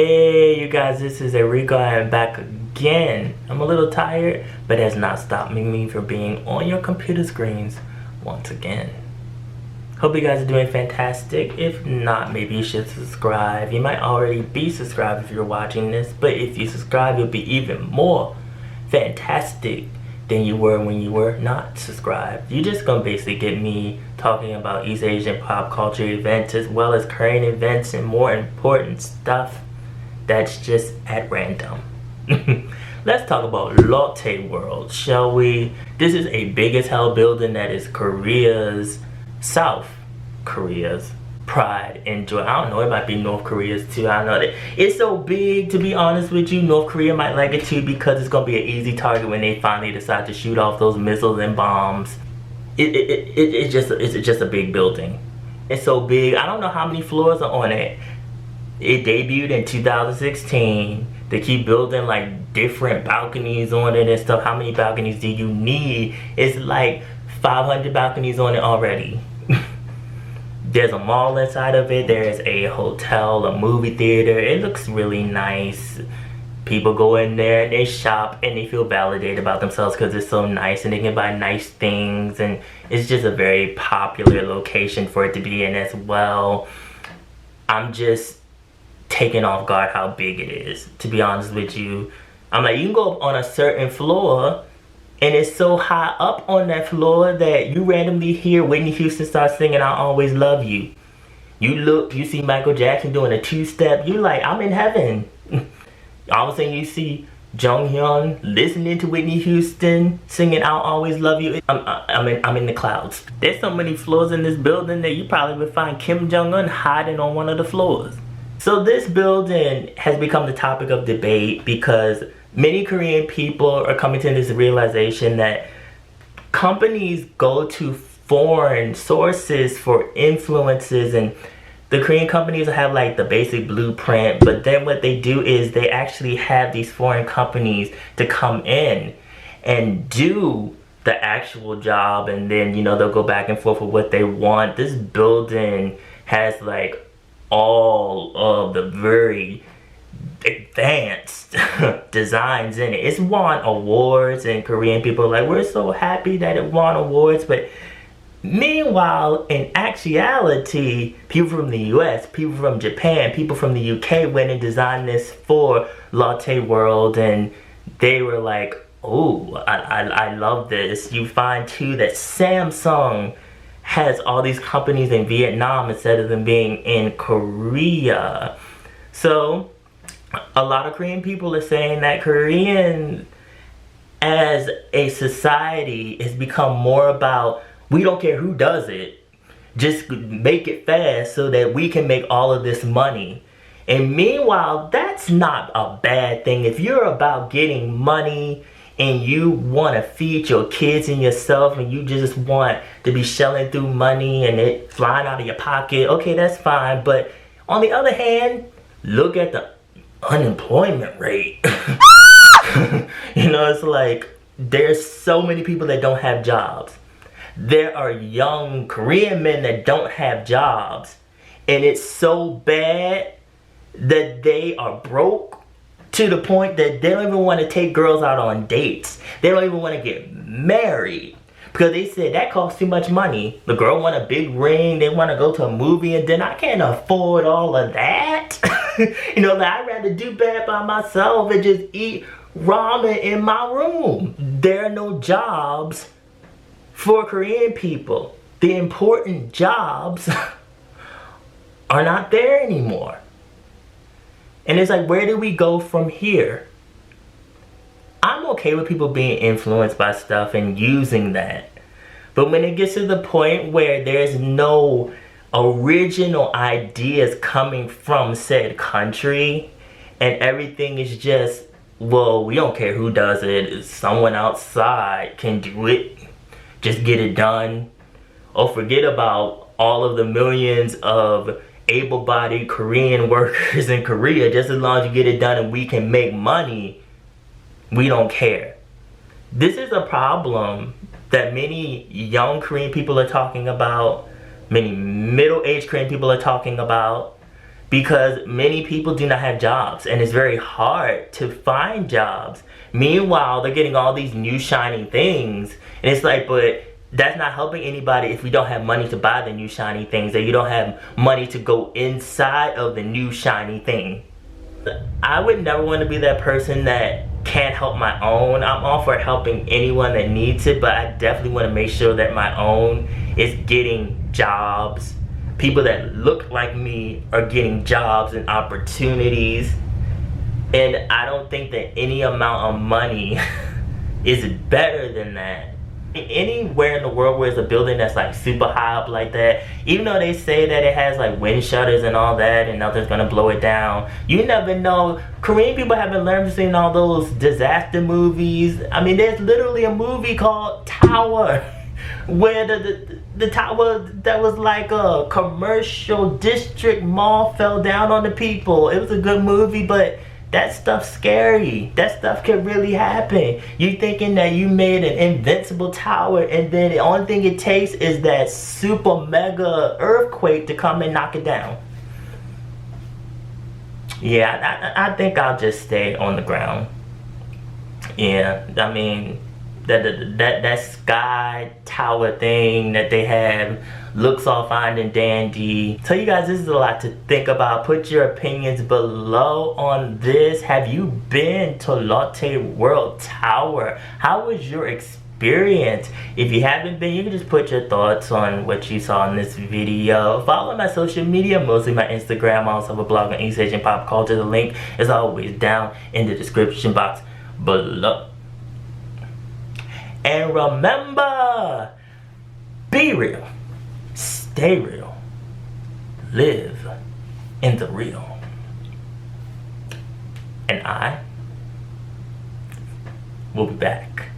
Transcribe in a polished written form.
Hey you guys, this is Enrico. I am back again. I'm a little tired, but it has not stopped me from being on your computer screens once again. Hope you guys are doing fantastic. If not, maybe you should subscribe. You might already be subscribed if you're watching this, but if you subscribe, you'll be even more fantastic than you were when you were not subscribed. You're just gonna basically get me talking about East Asian pop culture events as well as current events and more important stuff that's just at random. Let's talk about Lotte World, shall we? This is a big as hell building that is South Korea's pride and joy. I don't know, it might be North Korea's too. I don't know. It's so big, to be honest with you. North Korea might like it too because it's gonna be an easy target when they finally decide to shoot off those missiles and bombs. It's just a big building. It's so big. I don't know how many floors are on it. It debuted in 2016. They keep building like different balconies on it and stuff. How many balconies do you need? It's like 500 balconies on it already. There's a mall inside of it. There's a hotel, a movie theater. It looks really nice. People go in there and they shop and they feel validated about themselves because it's so nice and they can buy nice things, and it's just a very popular location for it to be in as well. I'm just taken off guard how big it is, to be honest with you. I'm like, you can go up on a certain floor and it's so high up on that floor that you randomly hear Whitney Houston start singing "I Always Love You." You look, you see Michael Jackson doing a two-step. You like, I'm in heaven. All of a sudden you see Jung Hyun listening to Whitney Houston singing "I'll Always Love You." I'm in the clouds. There's so many floors in this building that you probably would find Kim Jong-un hiding on one of the floors. So this building has become the topic of debate because many Korean people are coming to this realization that companies go to foreign sources for influences, and the Korean companies have like the basic blueprint, but then what they do is they actually have these foreign companies to come in and do the actual job, and then, you know, they'll go back and forth with what they want. This building has like all of the very advanced designs in it. It's won awards, and Korean people are like, we're so happy that it won awards. But meanwhile, in actuality, people from the US, people from Japan, people from the UK went and designed this for Lotte World, and they were like, oh, I love this. You find too that Samsung has all these companies in Vietnam instead of them being in Korea. So a lot of Korean people are saying that Korean as a society has become more about, we don't care who does it, just make it fast so that we can make all of this money. And meanwhile, that's not a bad thing. If you're about getting money and you want to feed your kids and yourself, and you just want to be shelling through money and it flying out of your pocket, okay, that's fine. But on the other hand, look at the unemployment rate. You know, it's like there's so many people that don't have jobs. There are young Korean men that don't have jobs, and it's so bad that they are broke to the point that they don't even want to take girls out on dates. They don't even want to get married because they said that costs too much money. The girl want a big ring, they want to go to a movie, and then I can't afford all of that. You know, like, I'd rather do bad by myself and just eat ramen in my room. There are no jobs for Korean people. The important jobs are not there anymore. And it's like, where do we go from here? I'm okay with people being influenced by stuff and using that. But when it gets to the point where there's no original ideas coming from said country, and everything is just, well, we don't care who does it, someone outside can do it, just get it done, or forget about all of the millions of able-bodied Korean workers in Korea, just as long as you get it done and we can make money, we don't care. This is a problem that many young Korean people are talking about, many middle-aged Korean people are talking about, because many people do not have jobs and it's very hard to find jobs. Meanwhile, they're getting all these new shiny things, and it's like, but that's not helping anybody if you don't have money to buy the new shiny things, or you don't have money to go inside of the new shiny thing. I would never want to be that person that can't help my own. I'm all for helping anyone that needs it, but I definitely want to make sure that my own is getting jobs. People that look like me are getting jobs and opportunities. And I don't think that any amount of money is better than that. Anywhere in the world where there's a building that's like super high up like that, even though they say that it has like wind shutters and all that and nothing's gonna blow it down, you never know. Korean people haven't learned to see all those disaster movies. I mean, there's literally a movie called Tower where the tower that was like a commercial district mall fell down on the people. It was a good movie, but that stuff's scary. That stuff can really happen. You thinking that you made an invincible tower, and then the only thing it takes is that super mega earthquake to come and knock it down. Yeah, I think I'll just stay on the ground. Yeah, I mean, that sky tower thing that they have looks all fine and dandy. So you guys, this is a lot to think about. Put your opinions below on this. Have you been to Lotte World Tower? How was your experience? If you haven't been, you can just put your thoughts on what you saw in this video. Follow my social media, mostly my Instagram. I also have a blog on East Asian pop culture. The link is always down in the description box below. And remember, be real, stay real, live in the real. And I will be back.